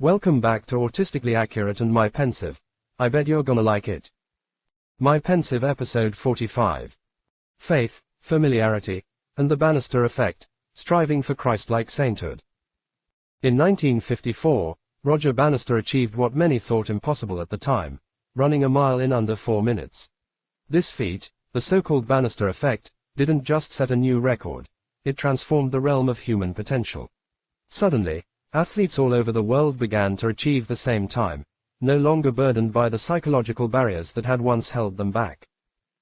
Welcome back to Autistically Accurate and my Pensieve. I bet you're gonna like it. My Pensieve episode 45. Faith, Familiarity, and the Bannister Effect, Striving for Christlike Sainthood. In 1954, Roger Bannister achieved what many thought impossible at the time, running a mile in under 4 minutes. This feat, the so-called Bannister Effect, didn't just set a new record, it transformed the realm of human potential. Suddenly, athletes all over the world began to achieve the same time, no longer burdened by the psychological barriers that had once held them back.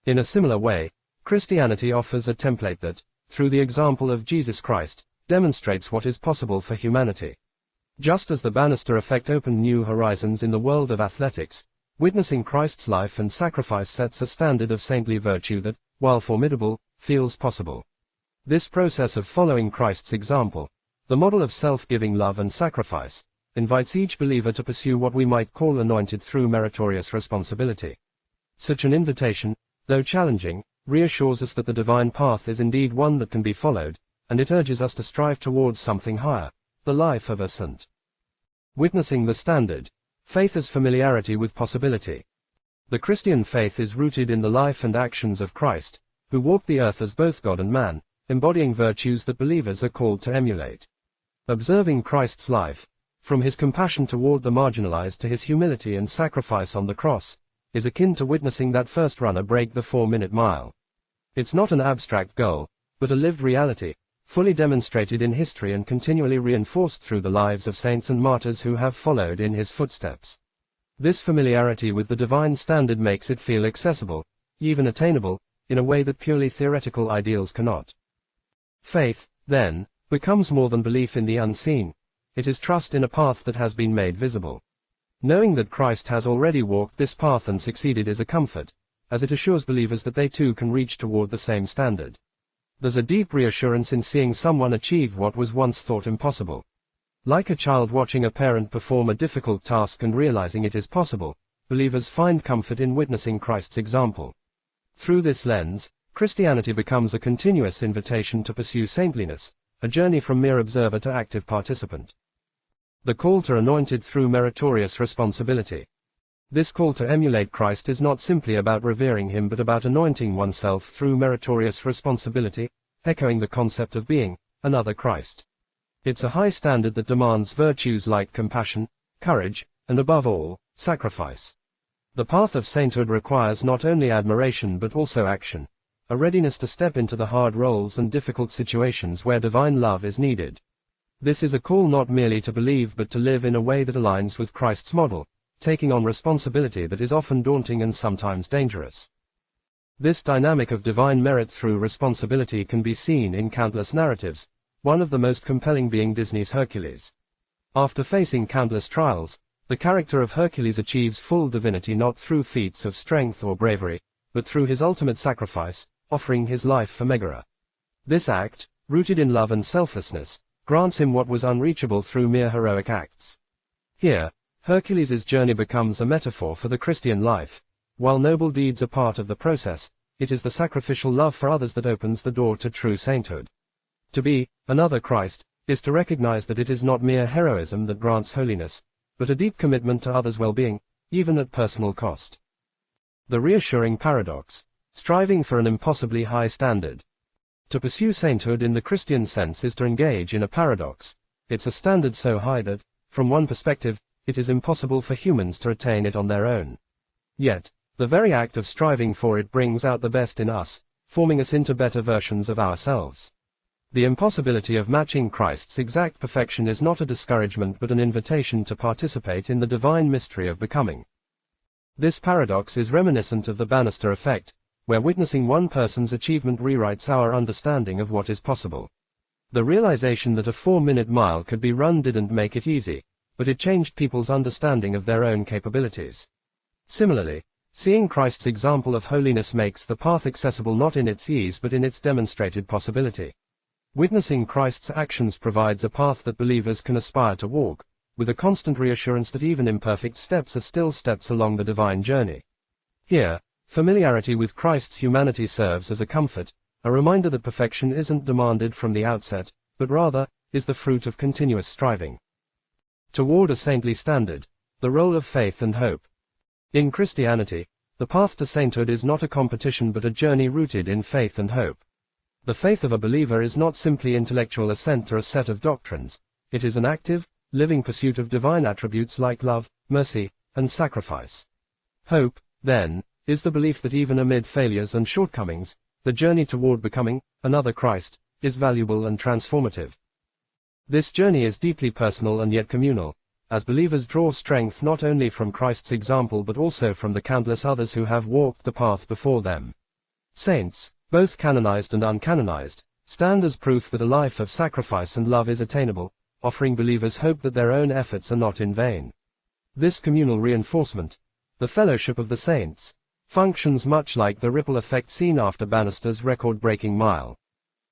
In a similar way, Christianity offers a template that, through the example of Jesus Christ, demonstrates what is possible for humanity. Just as the Bannister Effect opened new horizons in the world of athletics, witnessing Christ's life and sacrifice sets a standard of saintly virtue that, while formidable, feels possible. This process of following Christ's example, the model of self-giving love and sacrifice, invites each believer to pursue what we might call anointed through meritorious responsibility. Such an invitation, though challenging, reassures us that the divine path is indeed one that can be followed, and it urges us to strive towards something higher, the life of a saint. Witnessing the standard, faith as familiarity with possibility. The Christian faith is rooted in the life and actions of Christ, who walked the earth as both God and man, embodying virtues that believers are called to emulate. Observing Christ's life, from his compassion toward the marginalized to his humility and sacrifice on the cross, is akin to witnessing that first runner break the 4-minute mile. It's not an abstract goal, but a lived reality, fully demonstrated in history and continually reinforced through the lives of saints and martyrs who have followed in his footsteps. This familiarity with the divine standard makes it feel accessible, even attainable, in a way that purely theoretical ideals cannot. Faith, then, becomes more than belief in the unseen. It is trust in a path that has been made visible. Knowing that Christ has already walked this path and succeeded is a comfort, as it assures believers that they too can reach toward the same standard. There's a deep reassurance in seeing someone achieve what was once thought impossible. Like a child watching a parent perform a difficult task and realizing it is possible, believers find comfort in witnessing Christ's example. Through this lens, Christianity becomes a continuous invitation to pursue saintliness, a journey from mere observer to active participant. The call to anointed through meritorious responsibility. This call to emulate Christ is not simply about revering him but about anointing oneself through meritorious responsibility, echoing the concept of being another Christ. It's a high standard that demands virtues like compassion, courage, and above all, sacrifice. The path of sainthood requires not only admiration but also action, a readiness to step into the hard roles and difficult situations where divine love is needed. This is a call not merely to believe but to live in a way that aligns with Christ's model, taking on responsibility that is often daunting and sometimes dangerous. This dynamic of divine merit through responsibility can be seen in countless narratives, one of the most compelling being Disney's Hercules. After facing countless trials, the character of Hercules achieves full divinity not through feats of strength or bravery, but through his ultimate sacrifice, offering his life for Megara. This act, rooted in love and selflessness, grants him what was unreachable through mere heroic acts. Here, Hercules' journey becomes a metaphor for the Christian life. While noble deeds are part of the process, it is the sacrificial love for others that opens the door to true sainthood. To be another Christ is to recognize that it is not mere heroism that grants holiness, but a deep commitment to others' well-being, even at personal cost. The reassuring paradox. Striving for an impossibly high standard. To pursue sainthood in the Christian sense is to engage in a paradox. It's a standard so high that, from one perspective, it is impossible for humans to attain it on their own. Yet, the very act of striving for it brings out the best in us, forming us into better versions of ourselves. The impossibility of matching Christ's exact perfection is not a discouragement but an invitation to participate in the divine mystery of becoming. This paradox is reminiscent of the Bannister Effect, where witnessing one person's achievement rewrites our understanding of what is possible. The realization that a 4-minute mile could be run didn't make it easy, but it changed people's understanding of their own capabilities. Similarly, seeing Christ's example of holiness makes the path accessible not in its ease but in its demonstrated possibility. Witnessing Christ's actions provides a path that believers can aspire to walk, with a constant reassurance that even imperfect steps are still steps along the divine journey. Here, familiarity with Christ's humanity serves as a comfort, a reminder that perfection isn't demanded from the outset, but rather, is the fruit of continuous striving. Toward a saintly standard, the role of faith and hope. In Christianity, the path to sainthood is not a competition but a journey rooted in faith and hope. The faith of a believer is not simply intellectual assent to a set of doctrines, it is an active, living pursuit of divine attributes like love, mercy, and sacrifice. Hope, then, is the belief that even amid failures and shortcomings, the journey toward becoming another Christ is valuable and transformative. This journey is deeply personal and yet communal, as believers draw strength not only from Christ's example but also from the countless others who have walked the path before them. Saints, both canonized and uncanonized, stand as proof that a life of sacrifice and love is attainable, offering believers hope that their own efforts are not in vain. This communal reinforcement, the fellowship of the saints, functions much like the ripple effect seen after Bannister's record-breaking mile.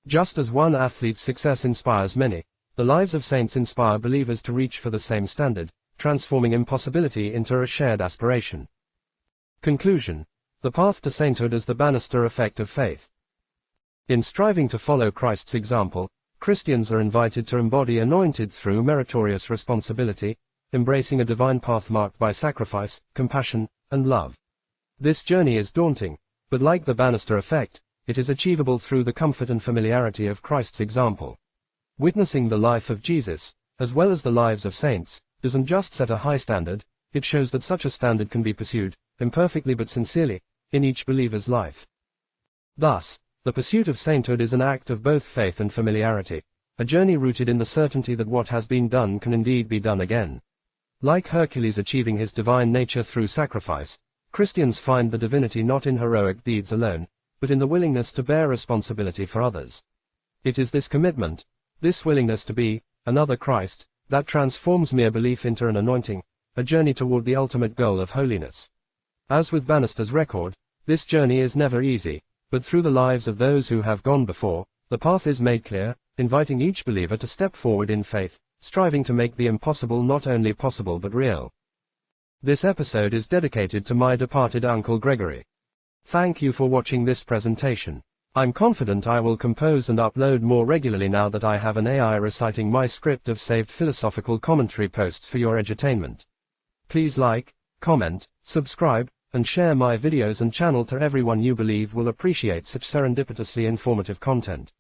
Just as one athlete's success inspires many, the lives of saints inspire believers to reach for the same standard, transforming impossibility into a shared aspiration. Conclusion: the path to sainthood is the Bannister effect of faith. In striving to follow Christ's example, Christians are invited to embody anointed through meritorious responsibility, embracing a divine path marked by sacrifice, compassion, and love. This journey is daunting, but like the Bannister effect, it is achievable through the comfort and familiarity of Christ's example. Witnessing the life of Jesus, as well as the lives of saints, doesn't just set a high standard, it shows that such a standard can be pursued, imperfectly but sincerely, in each believer's life. Thus, the pursuit of sainthood is an act of both faith and familiarity, a journey rooted in the certainty that what has been done can indeed be done again. Like Hercules achieving his divine nature through sacrifice, Christians find the divinity not in heroic deeds alone, but in the willingness to bear responsibility for others. It is this commitment, this willingness to be another Christ, that transforms mere belief into an anointing, a journey toward the ultimate goal of holiness. As with Bannister's record, this journey is never easy, but through the lives of those who have gone before, the path is made clear, inviting each believer to step forward in faith, striving to make the impossible not only possible but real. This episode is dedicated to my departed Uncle Gregory. Thank you for watching this presentation. I'm confident I will compose and upload more regularly now that I have an AI reciting my script of saved philosophical commentary posts for your edutainment. Please like, comment, subscribe, and share my videos and channel to everyone you believe will appreciate such serendipitously informative content.